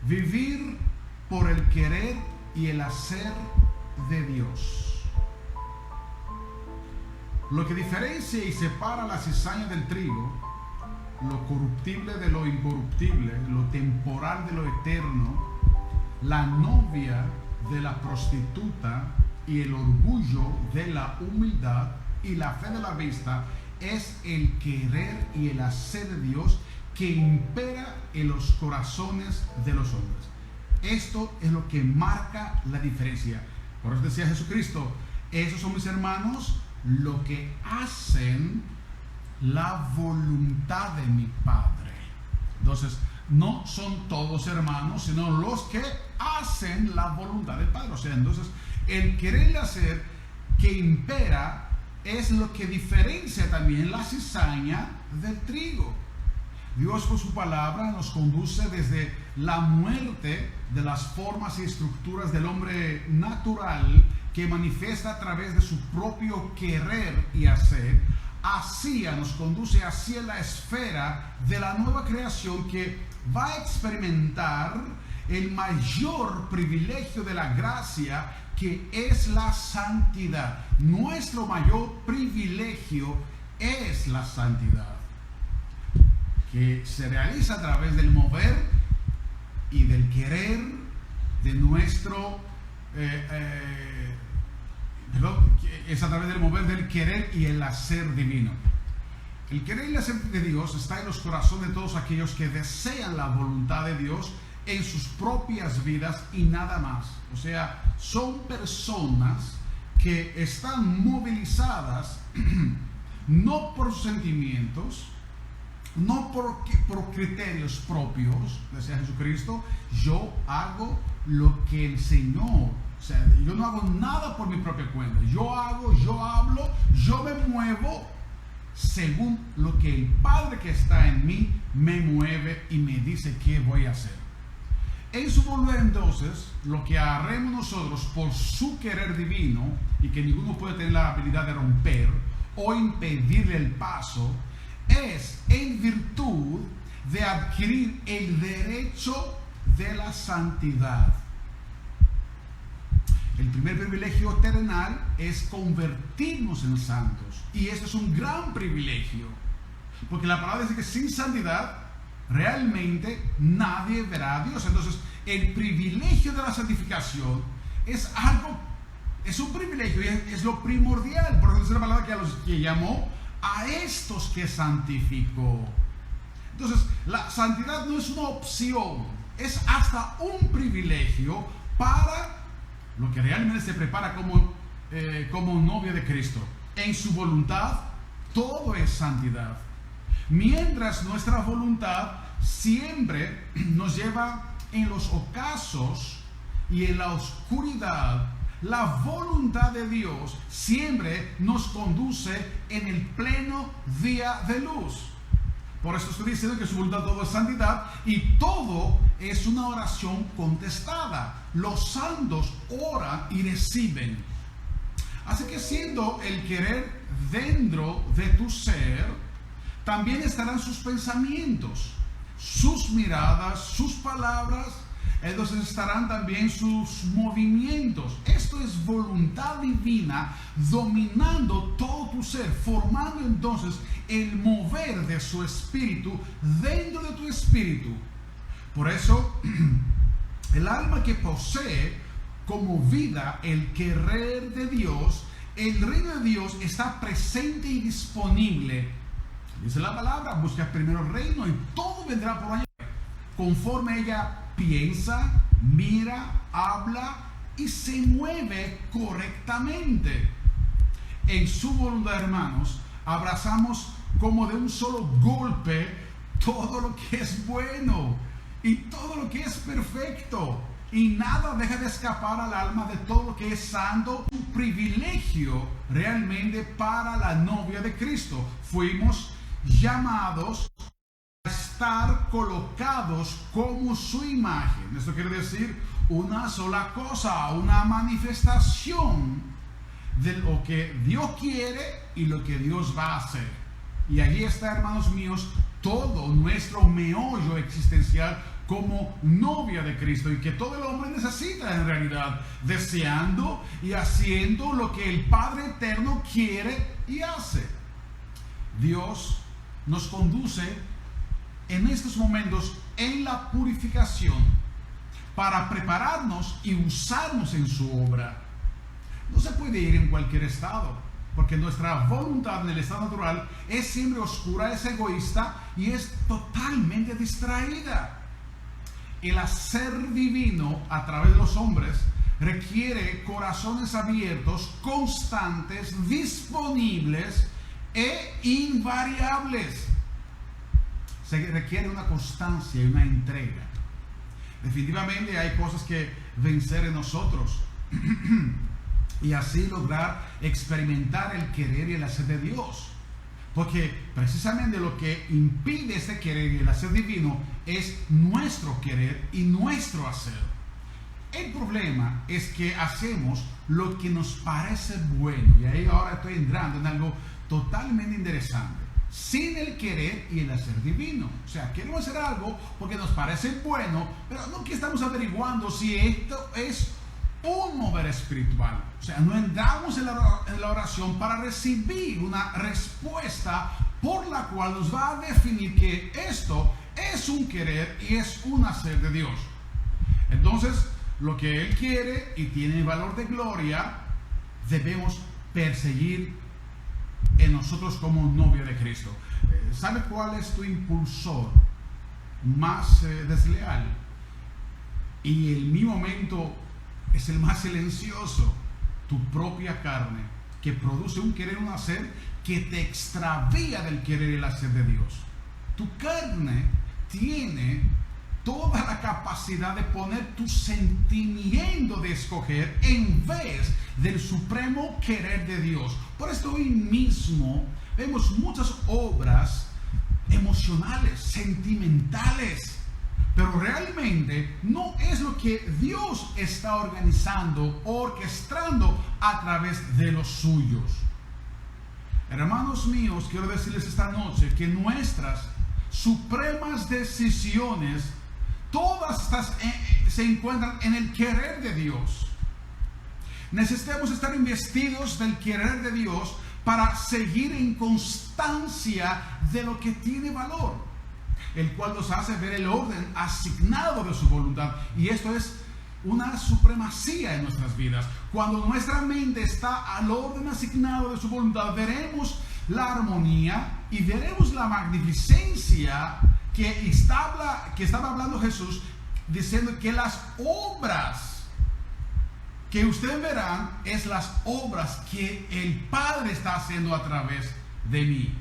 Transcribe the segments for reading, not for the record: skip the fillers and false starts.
Vivir por el querer y el hacer de Dios. Lo que diferencia y separa la cizaña del trigo, lo corruptible de lo incorruptible, lo temporal de lo eterno, la novia de la prostituta y el orgullo de la humildad y la fe de la vista, es el querer y el hacer de Dios que impera en los corazones de los hombres. Esto es lo que marca la diferencia. Por eso decía Jesucristo: esos son, mis hermanos, lo que hacen la voluntad de mi Padre. Entonces, no son todos hermanos, sino los que hacen la voluntad del Padre. O sea, entonces, el querer y hacer que impera es lo que diferencia también la cizaña del trigo. Dios, por su palabra, nos conduce desde la muerte de las formas y estructuras del hombre natural, que manifiesta a través de su propio querer y hacer, nos conduce hacia la esfera de la nueva creación, que va a experimentar el mayor privilegio de la gracia, que es la santidad. Nuestro mayor privilegio es la santidad, que se realiza a través del mover y del querer de nuestro es a través del mover del querer y el hacer divino. El querer y el hacer de Dios está en los corazones de todos aquellos que desean la voluntad de Dios en sus propias vidas y nada más. O sea, son personas que están movilizadas no por sentimientos, no por criterios propios. Decía Jesucristo: yo hago lo que el Señor, o sea, yo no hago nada por mi propia cuenta. Yo hago, yo hablo, yo me muevo según lo que el Padre que está en mí me mueve y me dice qué voy a hacer. En su voluntad, entonces, lo que haremos nosotros por su querer divino, y que ninguno puede tener la habilidad de romper o impedirle el paso, es en virtud de adquirir el derecho de la santidad. El primer privilegio terrenal es convertirnos en santos, y eso es un gran privilegio, porque la palabra dice que sin santidad realmente nadie verá a Dios. Entonces, el privilegio de la santificación es un privilegio, y es lo primordial. Por eso dice la palabra que a los que llamó, a estos que santificó. Entonces, la santidad no es una opción, es hasta un privilegio para lo que realmente se prepara como novia de Cristo. En su voluntad todo es santidad, mientras nuestra voluntad siempre nos lleva en los ocasos y en la oscuridad. La voluntad de Dios siempre nos conduce en el pleno día de luz. Por eso estoy diciendo que su voluntad todo es santidad, y todo es una oración contestada. Los santos oran y reciben. Así que, siendo el querer dentro de tu ser, también estarán sus pensamientos, sus miradas, sus palabras entonces estarán también sus movimientos. Esto es voluntad divina dominando todo tu ser, formando entonces el mover de su espíritu dentro de tu espíritu. Por eso, el alma que posee como vida el querer de Dios, el reino de Dios está presente y disponible. Dice la palabra, busca primero el reino y todo vendrá por ahí. Conforme ella piensa, mira, habla y se mueve correctamente. En su voluntad, hermanos, abrazamos como de un solo golpe todo lo que es bueno y todo lo que es perfecto. Y nada deja de escapar al alma de todo lo que es santo. Un privilegio realmente para la novia de Cristo. Fuimos llamados a estar colocados como su imagen. Esto quiere decir una sola cosa, una manifestación de lo que Dios quiere y lo que Dios va a hacer. Y allí está, hermanos míos, todo nuestro meollo existencial como novia de Cristo, y que todo el hombre necesita en realidad, deseando y haciendo lo que el Padre Eterno quiere y hace. Dios nos conduce en estos momentos en la purificación para prepararnos y usarnos en su obra. No se puede ir en cualquier estado, porque nuestra voluntad en el estado natural es siempre oscura, es egoísta y es totalmente distraída. El hacer divino a través de los hombres requiere corazones abiertos, constantes, disponibles e invariables. Se requiere una constancia y una entrega. Definitivamente hay cosas que vencer en nosotros y así lograr experimentar el querer y el hacer de Dios. Porque precisamente lo que impide este querer y el hacer divino es nuestro querer y nuestro hacer. El problema es que hacemos lo que nos parece bueno. Y ahí ahora estoy entrando en algo totalmente interesante. Sin el querer y el hacer divino. O sea, queremos hacer algo porque nos parece bueno, pero no que estamos averiguando si esto es un mover espiritual. O sea, no entramos en la oración para recibir una respuesta por la cual nos va a definir que esto es un querer y es un hacer de Dios. Entonces, lo que Él quiere y tiene valor de gloria, debemos perseguir en nosotros como novia de Cristo. ¿Sabe cuál es tu impulsor más desleal? Y en mi momento es el más silencioso: tu propia carne, que produce un querer, un hacer que te extravía del querer y el hacer de Dios. Tu carne tiene toda la capacidad de poner tu sentimiento de escoger en vez del supremo querer de Dios. Por esto hoy mismo vemos muchas obras emocionales, sentimentales, pero realmente no es lo que Dios está organizando, orquestando a través de los suyos. Hermanos míos, quiero decirles esta noche que nuestras supremas decisiones, todas estas se encuentran en el querer de Dios. Necesitamos estar investidos del querer de Dios para seguir en constancia de lo que tiene valor, el cual nos hace ver el orden asignado de su voluntad. Y esto es una supremacía en nuestras vidas. Cuando nuestra mente está al orden asignado de su voluntad, veremos la armonía y veremos la magnificencia que estaba hablando Jesús, diciendo que las obras que ustedes verán es las obras que el Padre está haciendo a través de mí.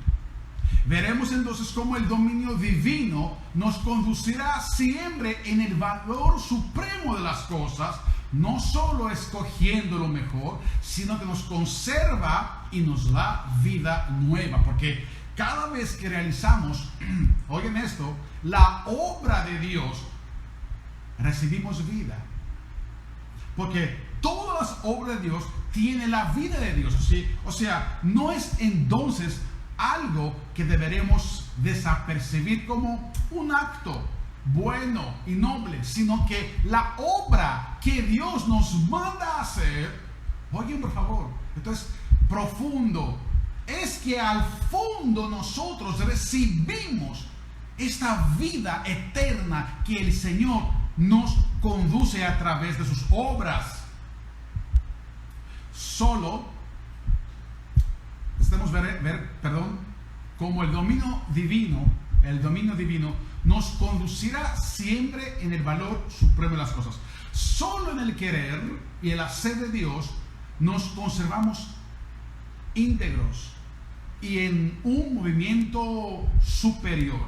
Veremos entonces cómo el dominio divino nos conducirá siempre en el valor supremo de las cosas, no solo escogiendo lo mejor, sino que nos conserva y nos da vida nueva. Porque cada vez que realizamos, oigan esto, la obra de Dios, recibimos vida. Porque todas las obras de Dios tienen la vida de Dios. O sea, no es entonces algo que deberemos desapercibir como un acto. bueno y noble, sino que la obra que Dios nos manda a hacer, oigan por favor, esto es profundo, es que al fondo nosotros recibimos esta vida eterna que el Señor nos conduce a través de sus obras. Solo debemos como el dominio divino nos conducirá siempre en el valor supremo de las cosas. Solo en el querer y el hacer de Dios nos conservamos íntegros y en un movimiento superior.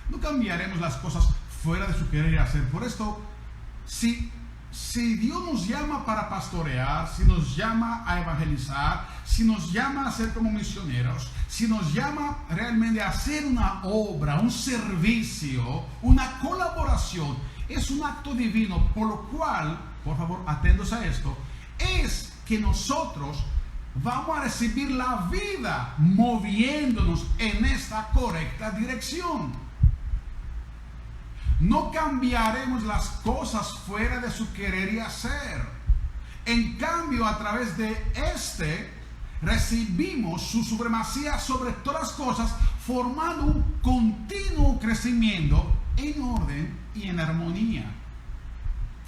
No cambiaremos las cosas fuera de su querer y hacer. Por esto, si Dios nos llama para pastorear, si nos llama a evangelizar, si nos llama a ser como misioneros, si nos llama realmente a hacer una obra, un servicio, una colaboración, es un acto divino, por lo cual, por favor, atentos a esto, es que nosotros vamos a recibir la vida moviéndonos en esta correcta dirección. No cambiaremos las cosas fuera de su querer y hacer. En cambio, a través de recibimos su supremacía sobre todas las cosas, formando un continuo crecimiento en orden y en armonía,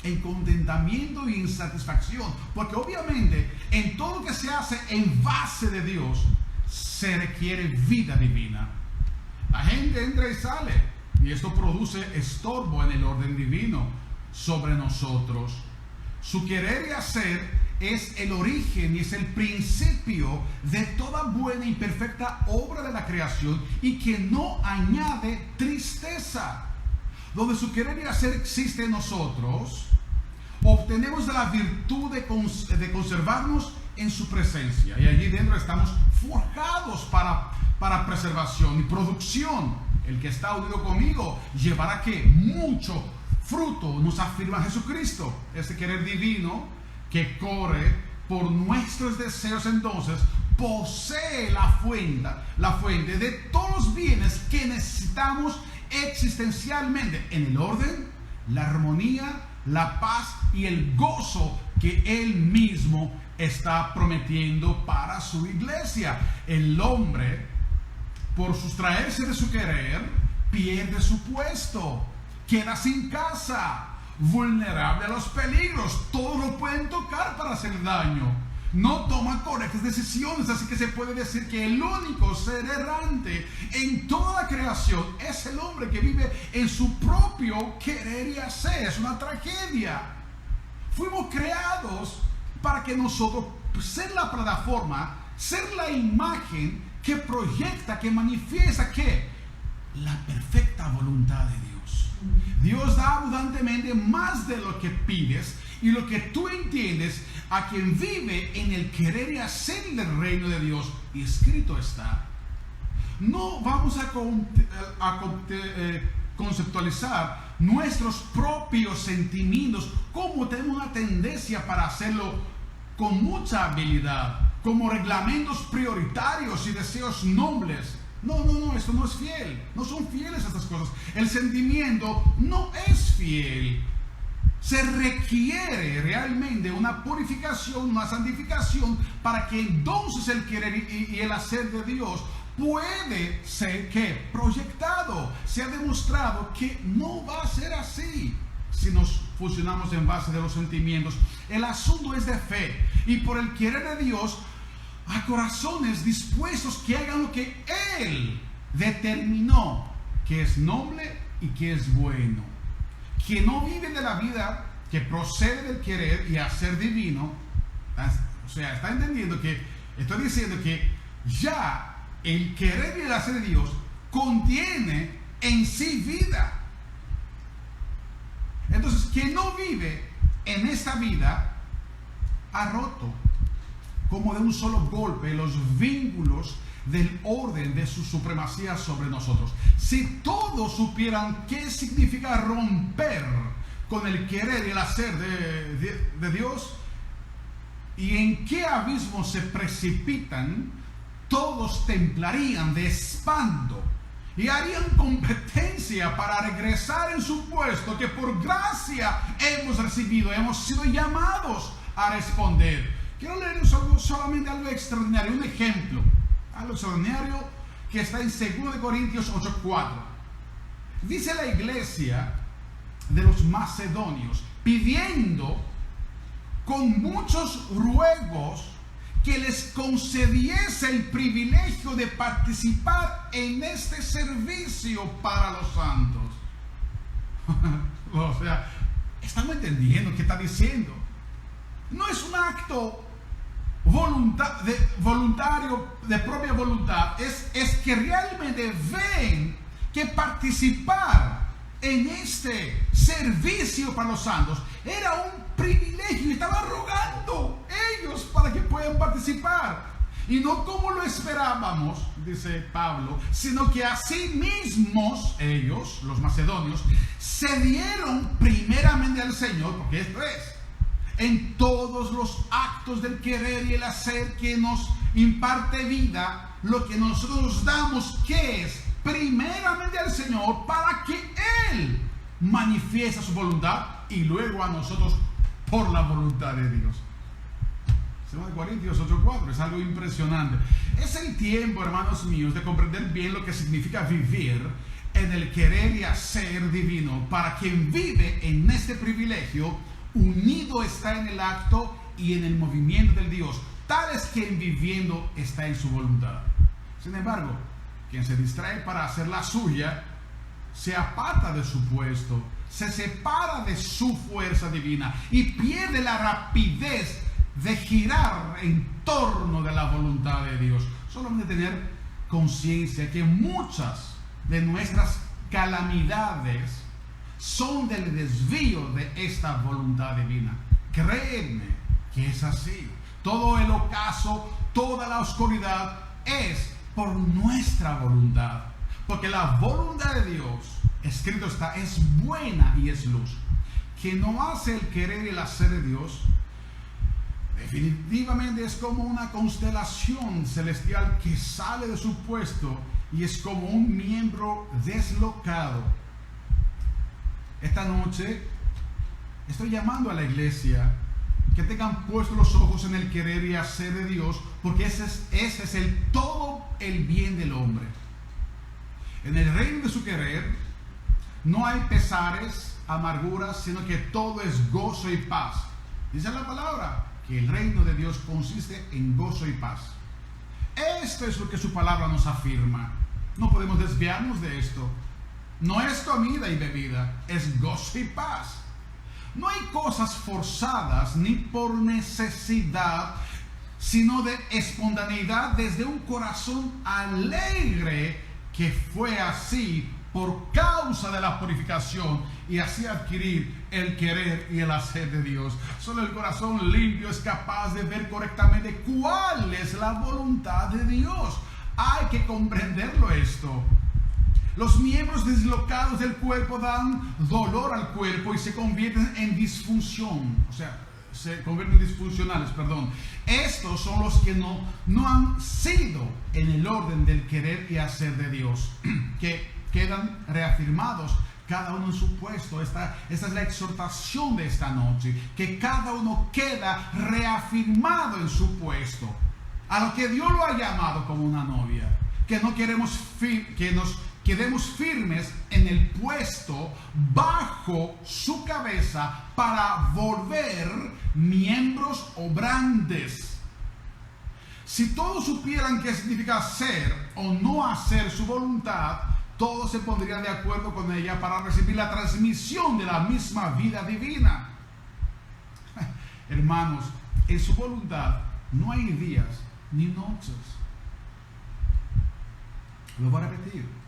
en contentamiento y en satisfacción. Porque obviamente en todo lo que se hace en base de Dios se requiere vida divina. La gente entra y sale, y esto produce estorbo en el orden divino sobre nosotros. Su querer y hacer es el origen y es el principio de toda buena y perfecta obra de la creación, y que no añade tristeza. Donde su querer y hacer existe en nosotros, obtenemos la virtud de conservarnos en su presencia, y allí dentro estamos forjados para preservación y producción. El que está unido conmigo llevará que mucho fruto, nos afirma Jesucristo. Este querer divino que corre por nuestros deseos, entonces posee la fuente de todos los bienes que necesitamos existencialmente, en el orden, la armonía, la paz y el gozo que Él mismo está prometiendo para su iglesia. El hombre, por sustraerse de su querer, pierde su puesto, queda sin casa, vulnerable a los peligros. Todos lo pueden tocar para hacer daño. No toma correctas decisiones, así que se puede decir que el único ser errante en toda la creación es el hombre que vive en su propio querer y hacer. Es una tragedia. Fuimos creados para que nosotros, ser la plataforma, ser la imagen que proyecta, que manifiesta que la perfecta voluntad de Dios. Dios da abundantemente más de lo que pides y lo que tú entiendes a quien vive en el querer y hacer del reino de Dios. Y escrito está. No vamos a conceptualizar nuestros propios sentimientos como tenemos una tendencia para hacerlo con mucha habilidad, como reglamentos prioritarios y deseos nobles. No, esto no es fiel. No son fieles a estas cosas. El sentimiento no es fiel. Se requiere realmente una purificación, una santificación, para que entonces el querer y el hacer de Dios puede ser que proyectado. Se ha demostrado que no va a ser así si nos funcionamos en base de los sentimientos. El asunto es de fe, y por el querer de Dios a corazones dispuestos que hagan lo que Él determinó que es noble y que es bueno. Que no vive de la vida que procede del querer y hacer divino. O sea, está entendiendo que estoy diciendo que ya el querer y el hacer de Dios contiene en sí vida. Entonces, quien no vive en esta vida ha roto como de un solo golpe los vínculos del orden de su supremacía sobre nosotros. Si todos supieran qué significa romper con el querer y el hacer de Dios, y en qué abismo se precipitan, todos templarían de espanto y harían competencia para regresar en su puesto que por gracia hemos recibido, hemos sido llamados a responder. Quiero leer solamente algo extraordinario, un ejemplo, algo extraordinario que está en 2 Corintios 8:4. Dice la iglesia de los macedonios, pidiendo con muchos ruegos que les concediese el privilegio de participar en este servicio para los santos. O sea, ¿estamos entendiendo qué está diciendo? No es un acto voluntario, de propia voluntad, es que realmente ven que participar en este servicio para los santos era un privilegio y estaban rogando ellos para que puedan participar, y no como lo esperábamos, dice Pablo, sino que así mismos ellos, los macedonios, se dieron primeramente al Señor, porque esto es, en todos los actos del querer y el hacer que nos imparte vida, lo que nosotros damos, que es primeramente al Señor, para que Él manifiesta su voluntad, y luego a nosotros por la voluntad de Dios. 2 Corintios 8:4 es algo impresionante. Es el tiempo, hermanos míos, de comprender bien lo que significa vivir en el querer y hacer divino. Para quien vive en este privilegio, unido está en el acto y en el movimiento del Dios. Tal es quien viviendo está en su voluntad. Sin embargo, quien se distrae para hacer la suya, se aparta de su puesto, se separa de su fuerza divina y pierde la rapidez de girar en torno de la voluntad de Dios. Solamente tener conciencia que muchas de nuestras calamidades son del desvío de esta voluntad divina. Créanme que es así. Todo el ocaso, toda la oscuridad es por nuestra voluntad, porque la voluntad de Dios, escrito está, es buena y es luz. Quien no hace el querer y el hacer de Dios, definitivamente es como una constelación celestial que sale de su puesto y es como un miembro deslocado. Esta noche estoy llamando a la iglesia que tengan puestos los ojos en el querer y hacer de Dios, porque ese es todo el bien del hombre. En el reino de su querer no hay pesares, amarguras, sino que todo es gozo y paz. Dice la palabra que el reino de Dios consiste en gozo y paz. Esto es lo que su palabra nos afirma. No podemos desviarnos de esto. No es comida y bebida, es gozo y paz. No hay cosas forzadas ni por necesidad, sino de espontaneidad desde un corazón alegre que fue así por causa de la purificación y así adquirir el querer y el hacer de Dios. Solo el corazón limpio es capaz de ver correctamente cuál es la voluntad de Dios. Hay que comprenderlo esto. Los miembros deslocados del cuerpo dan dolor al cuerpo y se convierten en disfunción, se convierten en disfuncionales, perdón. Estos son los que no han sido en el orden del querer y hacer de Dios, que quedan reafirmados cada uno en su puesto. Esta es la exhortación de esta noche, que cada uno queda reafirmado en su puesto, a lo que Dios lo ha llamado como una novia, que no queremos que nos quedemos firmes en el puesto bajo su cabeza para volver miembros obrantes. Si todos supieran qué significa hacer o no hacer su voluntad, todos se pondrían de acuerdo con ella para recibir la transmisión de la misma vida divina. Hermanos, en su voluntad no hay días ni noches. Lo voy a repetir.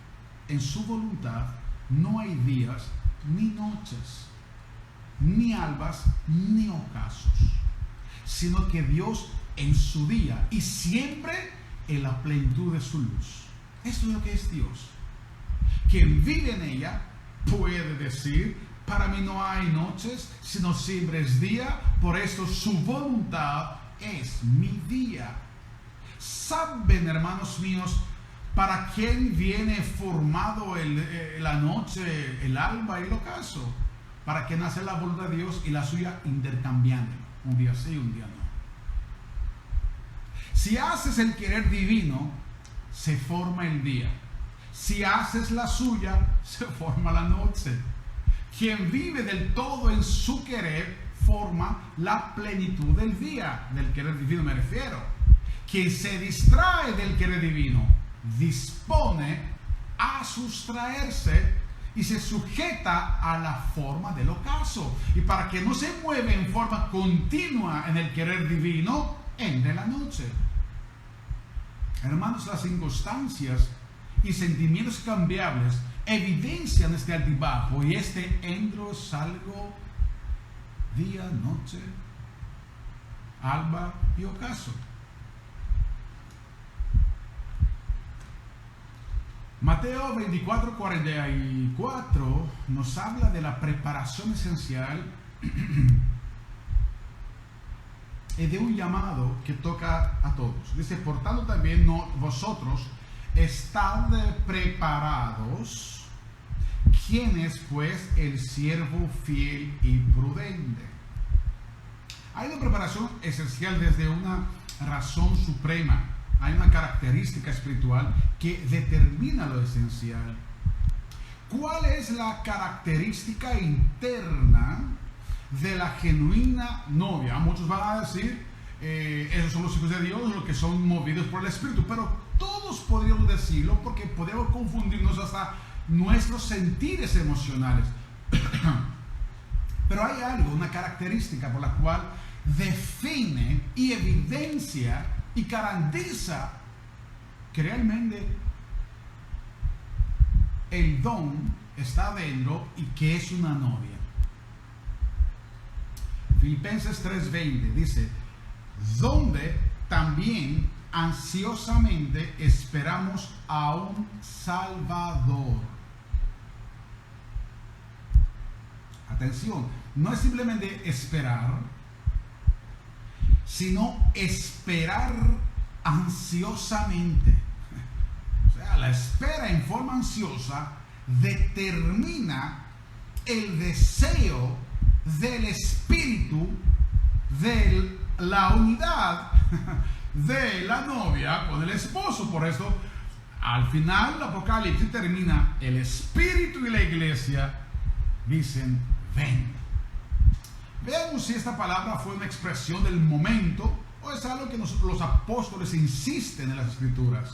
En su voluntad no hay días ni noches, ni albas ni ocasos, sino que Dios en su día y siempre en la plenitud de su luz. Esto es lo que es Dios. Quien vive en ella puede decir: para mí no hay noches, sino siempre es día, por esto su voluntad es mi día. Saben, hermanos míos, ¿Para quién viene formado la noche, el alba y el ocaso? Para que nace la voluntad de Dios y la suya intercambiando. Un día sí, un día no. Si haces el querer divino, se forma el día. Si haces la suya, se forma la noche. Quien vive del todo en su querer, forma la plenitud del día. Del querer divino me refiero. Quien se distrae del querer divino, dispone a sustraerse y se sujeta a la forma del ocaso. Y para que no se mueva en forma continua en el querer divino, entre la noche. Hermanos, las circunstancias y sentimientos cambiables evidencian este altibajo y este entro, salgo, día, noche, alba y ocaso. Mateo 24:44 nos habla de la preparación esencial y de un llamado que toca a todos. Dice, por tanto también vosotros estad preparados, ¿quién es pues el siervo fiel y prudente? Hay una preparación esencial desde una razón suprema. Hay una característica espiritual que determina lo esencial. ¿Cuál es la característica interna de la genuina novia? Muchos van a decir, esos son los hijos de Dios, los que son movidos por el Espíritu, pero todos podríamos decirlo porque podemos confundirnos hasta nuestros sentires emocionales. Pero hay algo, una característica por la cual define y evidencia y garantiza que realmente el don está dentro y que es una novia. Filipenses 3:20 dice, donde también ansiosamente esperamos a un Salvador. Atención, no es simplemente esperar, sino esperar ansiosamente. O sea, la espera en forma ansiosa determina el deseo del espíritu de la unidad de la novia con el esposo. Por esto, al final el Apocalipsis termina, el espíritu y la iglesia dicen, ven. Veamos si esta palabra fue una expresión del momento o es algo que los apóstoles insisten en las escrituras.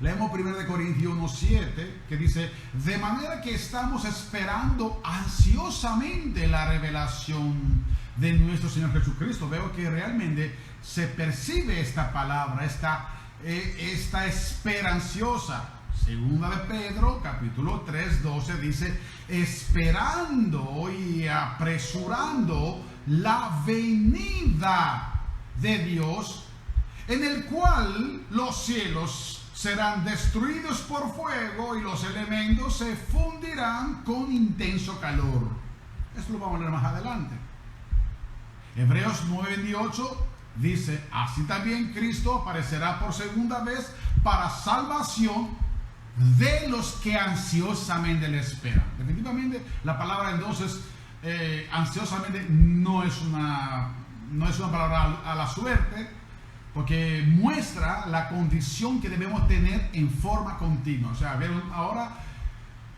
Leemos 1 Corintios 1:7 que dice, de manera que estamos esperando ansiosamente la revelación de nuestro Señor Jesucristo. Veo que realmente se percibe esta palabra, esta espera ansiosa. Segunda de Pedro, capítulo 3:12 dice, esperando y apresurando la venida de Dios, en el cual los cielos serán destruidos por fuego y los elementos se fundirán con intenso calor. Esto lo vamos a leer más adelante. Hebreos 9:28 dice, así también Cristo aparecerá por segunda vez para salvación de los que ansiosamente le esperan. Definitivamente la palabra entonces ansiosamente no es una palabra a la suerte, porque muestra la condición que debemos tener en forma continua. O sea, vieron ahora,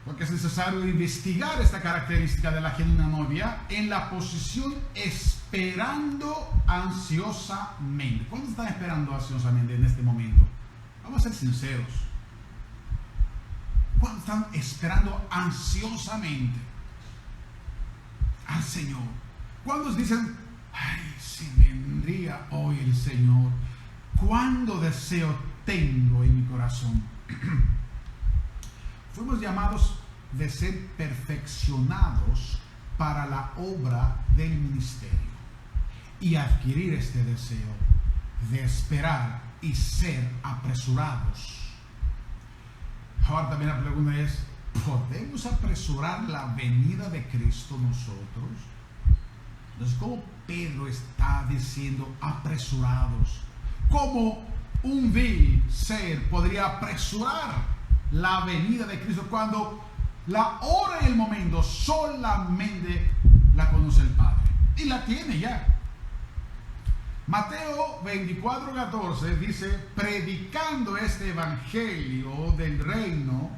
porque es necesario investigar esta característica de la genuina novia en la posición esperando ansiosamente. ¿Cuántos están esperando ansiosamente en este momento? Vamos a ser sinceros. ¿Cuántos están esperando ansiosamente al Señor? ¿Cuántos dicen, ay, si vendría hoy el Señor? ¿Cuánto deseo tengo en mi corazón? Fuimos llamados de ser perfeccionados para la obra del ministerio y adquirir este deseo de esperar y ser apresurados. Ahora también la pregunta es, ¿podemos apresurar la venida de Cristo nosotros? Entonces, ¿cómo Pedro está diciendo apresurados? Como un vil ser podría apresurar la venida de Cristo cuando la hora y el momento solamente la conoce el Padre? Y la tiene ya. Mateo 24:14 dice: predicando este evangelio del reino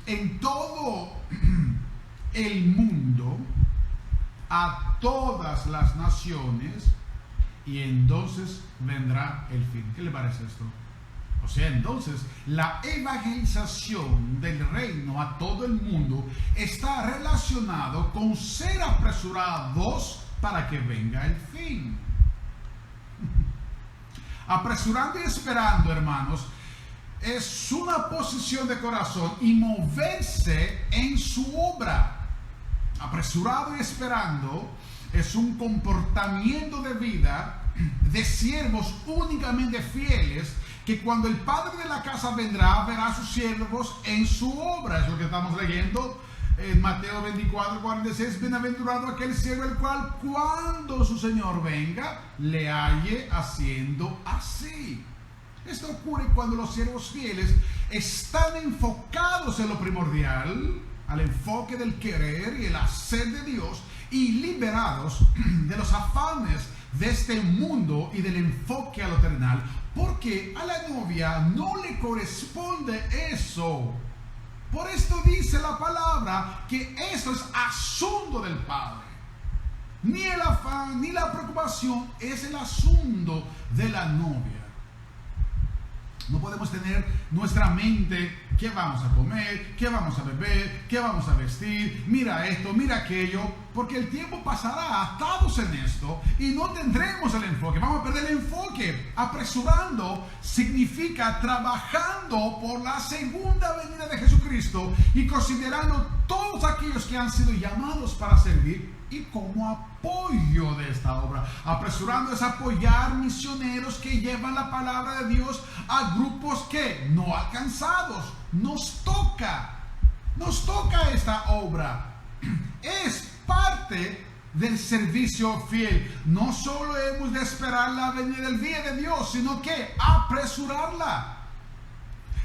en todo el mundo, a todas las naciones, y entonces vendrá el fin. ¿Qué le parece esto? O sea, entonces la evangelización del reino a todo el mundo está relacionado con ser apresurados para que venga el fin. Apresurando y esperando, hermanos, es una posición de corazón y moverse en su obra. Apresurado y esperando es un comportamiento de vida de siervos únicamente fieles, que cuando el Padre de la casa vendrá, verá a sus siervos en su obra. Es lo que estamos leyendo en Mateo 24:46. Bienaventurado aquel siervo el cual, cuando su Señor venga, le halle haciendo así. Esto ocurre cuando los siervos fieles están enfocados en lo primordial, al enfoque del querer y el hacer de Dios, y liberados de los afanes de este mundo y del enfoque a lo terrenal, porque a la novia no le corresponde eso. Por esto dice la palabra que esto es asunto del Padre. Ni el afán ni la preocupación es el asunto de la novia. No podemos tener nuestra mente: ¿qué vamos a comer? ¿Qué vamos a beber? ¿Qué vamos a vestir? Mira esto, mira aquello. Porque el tiempo pasará atados en esto y no tendremos el enfoque. Vamos a perder el enfoque. Apresurando significa trabajando por la segunda venida de Jesucristo y considerando todos aquellos que han sido llamados para servir y como apoyo de esta obra. Apresurando es apoyar misioneros que llevan la palabra de Dios a grupos que no alcanzados. Nos toca esta obra. Es parte del servicio fiel. No solo hemos de esperar la venida del día de Dios, sino que apresurarla.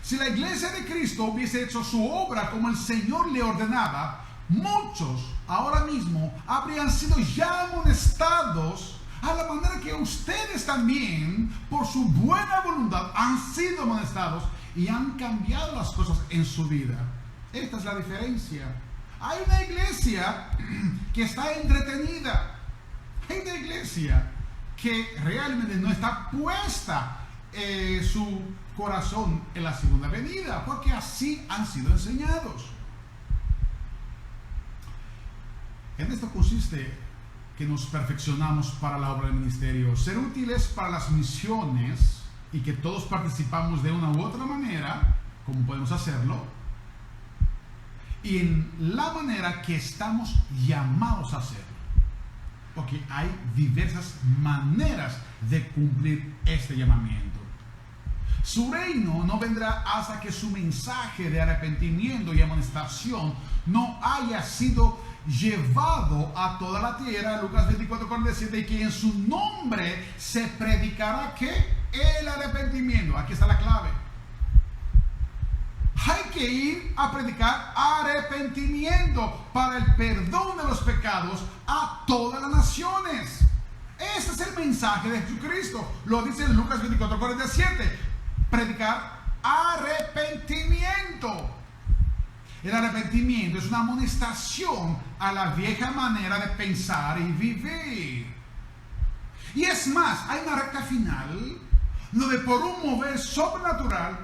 Si la iglesia de Cristo hubiese hecho su obra como el Señor le ordenaba, muchos ahora mismo habrían sido ya amonestados, a la manera que ustedes también, por su buena voluntad, han sido amonestados y han cambiado las cosas en su vida. Esta es la diferencia. Hay una iglesia que está entretenida. Hay una iglesia que realmente no está puesta su corazón en la segunda venida, porque así han sido enseñados. En esto consiste que nos perfeccionamos para la obra del ministerio, ser útiles para las misiones, y que todos participamos de una u otra manera, como podemos hacerlo, y en la manera que estamos llamados a hacerlo. Porque hay diversas maneras de cumplir este llamamiento. Su reino no vendrá hasta que su mensaje de arrepentimiento y amonestación no haya sido llevado a toda la tierra, Lucas 24:47, y que en su nombre se predicará que el arrepentimiento. Aquí está la clave. Hay que ir a predicar arrepentimiento para el perdón de los pecados a todas las naciones. Este es el mensaje de Jesucristo. Lo dice en Lucas 24:47. Predicar arrepentimiento. El arrepentimiento es una amonestación a la vieja manera de pensar y vivir. Y es más, hay una recta final donde por un mover sobrenatural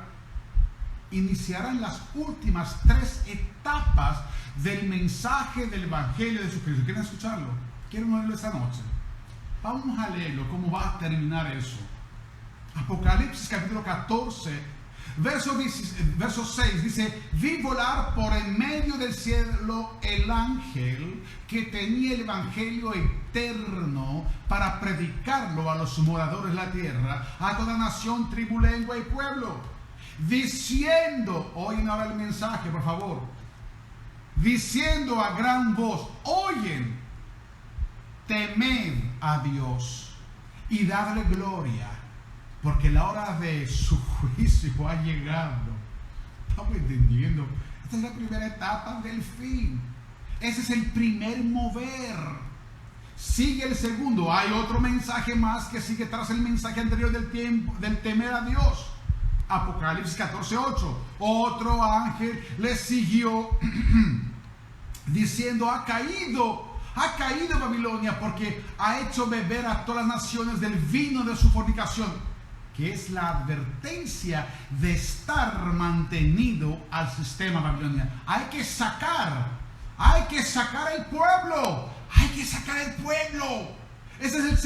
iniciarán las últimas 3 etapas del mensaje del Evangelio de Jesucristo. ¿Quieren escucharlo? ¿Quieren oírlo esta noche? Vamos a leerlo, cómo va a terminar eso. Apocalipsis capítulo 14, verso 6 dice: vi volar por en medio del cielo el ángel que tenía el evangelio eterno para predicarlo a los moradores de la tierra, a toda nación, tribu, lengua y pueblo, diciendo, oyen ahora el mensaje por favor, diciendo a gran voz, oyen, temed a Dios y dadle gloria, porque la hora de su juicio ha llegado. Estamos entendiendo. Esta es la primera etapa del fin. Ese es el primer mover. Sigue el segundo. Hay otro mensaje más que sigue tras el mensaje anterior del temer a Dios. Apocalipsis 14:8. Otro ángel le siguió diciendo: ha caído Babilonia, porque ha hecho beber a todas las naciones del vino de su fornicación, que es la advertencia de estar mantenido al sistema Babilonia. Hay que sacar el pueblo. Esa es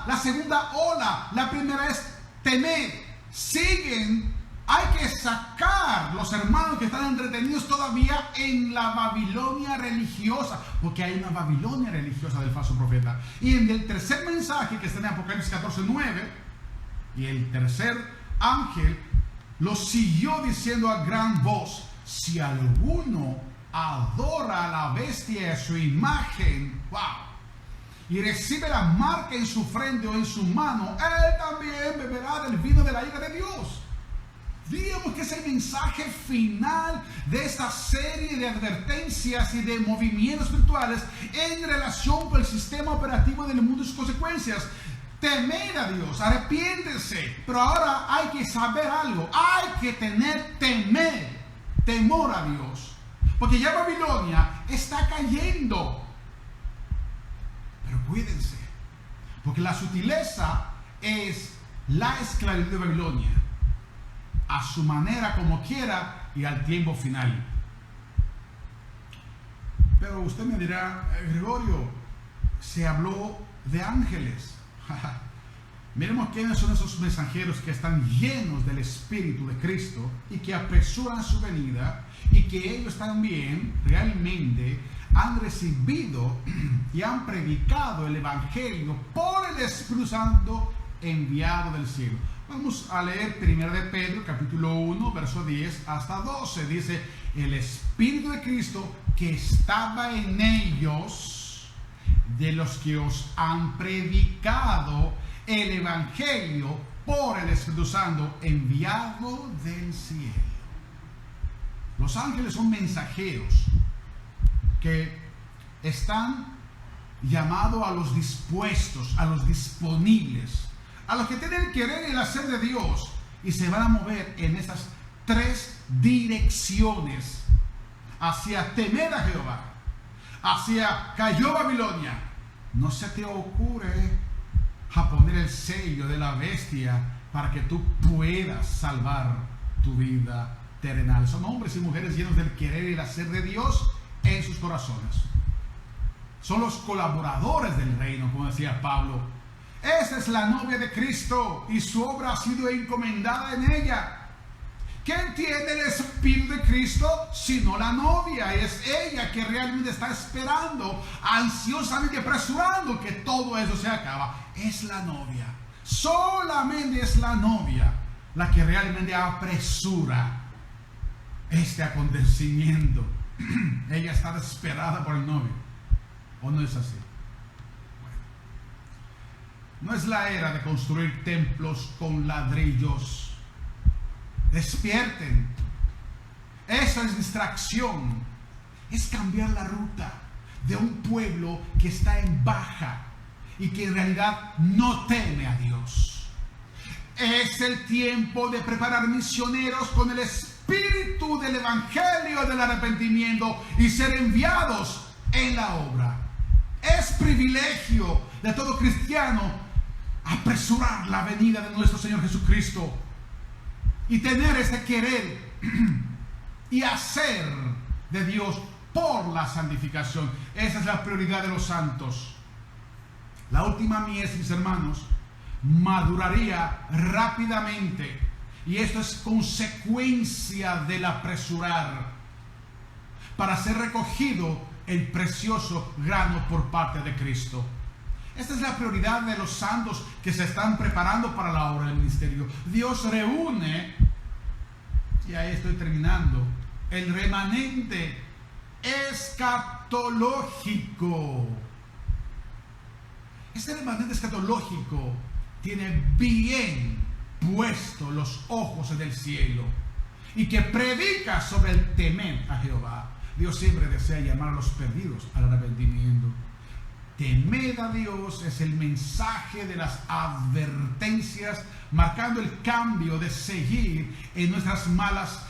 la segunda ola. La primera es temer. Siguen. Hay que sacar los hermanos que están entretenidos todavía en la Babilonia religiosa, porque hay una Babilonia religiosa del falso profeta. Y en el tercer mensaje, que está en Apocalipsis 14:9, y el tercer ángel lo siguió diciendo a gran voz: si alguno adora a la bestia y a su imagen, y recibe la marca en su frente o en su mano, él también beberá del vino de la ira de Dios. Digamos que es el mensaje final de esta serie de advertencias y de movimientos espirituales en relación con el sistema operativo del mundo y sus consecuencias. Temer a Dios, arrepiéntese. Pero ahora hay que saber algo. Hay que tener temor a Dios. Porque ya Babilonia está cayendo. Pero cuídense. Porque la sutileza es la esclavitud de Babilonia. A su manera, como quiera, y al tiempo final. Pero usted me dirá: Gregorio, se habló de ángeles. Miremos quiénes son esos mensajeros que están llenos del Espíritu de Cristo y que apresuran su venida, y que ellos también realmente han recibido y han predicado el Evangelio por el Espíritu Santo enviado del cielo. Vamos a leer 1 de Pedro, capítulo 1, verso 10 hasta 12. Dice: el Espíritu de Cristo que estaba en ellos, de los que os han predicado el Evangelio por el Espíritu Santo enviado del cielo. Los ángeles son mensajeros que están llamados a los dispuestos, a los disponibles, a los que tienen el querer y el hacer de Dios, y se van a mover en esas tres direcciones: hacia temer a Jehová, hacia cayó Babilonia. No se te ocurre a poner el sello de la bestia para que tú puedas salvar tu vida terrenal. Son hombres y mujeres llenos del querer y el hacer de Dios en sus corazones. Son los colaboradores del reino, como decía Pablo. Esa es la novia de Cristo y su obra ha sido encomendada en ella. ¿Quién tiene el Espíritu de Cristo sino la novia? Es ella que realmente está esperando, ansiosamente apresurando que todo eso se acaba. Es la novia. Solamente es la novia la que realmente apresura este acontecimiento. Ella está desesperada por el novio. ¿O no es así? No es la era de construir templos con ladrillos. Despierten. Esa es distracción. Es cambiar la ruta de un pueblo que está en baja y que en realidad no teme a Dios. Es el tiempo de preparar misioneros con el espíritu del evangelio del arrepentimiento y ser enviados en la obra. Es privilegio de todo cristiano apresurar la venida de nuestro Señor Jesucristo y tener ese querer y hacer de Dios por la santificación. Esa es la prioridad de los santos. La última mies, mis hermanos, maduraría rápidamente, y esto es consecuencia del apresurar para ser recogido el precioso grano por parte de Cristo. Esta es la prioridad de los santos que se están preparando para la obra del ministerio. Dios reúne, y ahí estoy terminando, el remanente escatológico. Este remanente escatológico tiene bien puesto los ojos en el cielo y que predica sobre el temer a Jehová. Dios siempre desea llamar a los perdidos al arrepentimiento. Temed a Dios es el mensaje de las advertencias, marcando el cambio de seguir en nuestras malas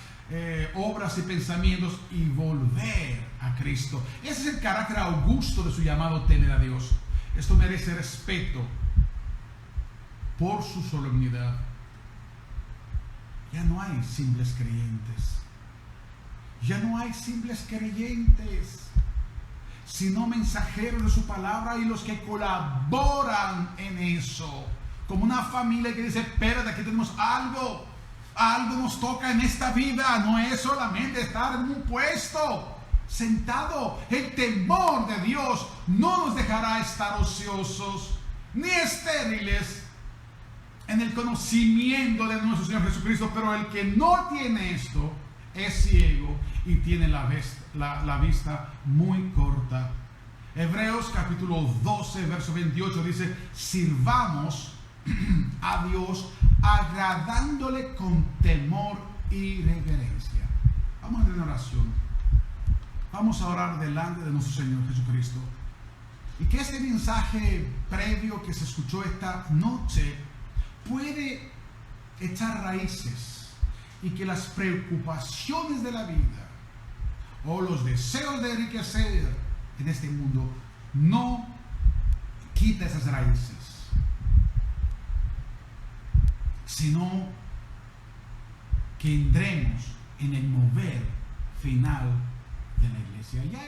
obras y pensamientos y volver a Cristo. Ese es el carácter augusto de su llamado temer a Dios. Esto merece respeto por su solemnidad. Ya no hay simples creyentes. Ya no hay simples creyentes, sino mensajeros de su palabra y los que colaboran en eso. Como una familia que dice, espérate, aquí tenemos algo nos toca en esta vida. No es solamente estar en un puesto sentado. El temor de Dios no nos dejará estar ociosos ni estériles en el conocimiento de nuestro Señor Jesucristo. Pero el que no tiene esto es ciego y tiene la vista muy corta. Hebreos capítulo 12 verso 28 dice, sirvamos a Dios agradándole con temor y reverencia. Vamos a tener oración. Vamos a orar delante de nuestro Señor Jesucristo, y que este mensaje previo que se escuchó esta noche puede echar raíces, y que las preocupaciones de la vida o los deseos de enriquecer en este mundo no quita esas raíces, sino que entremos en el mover final de la iglesia. Ya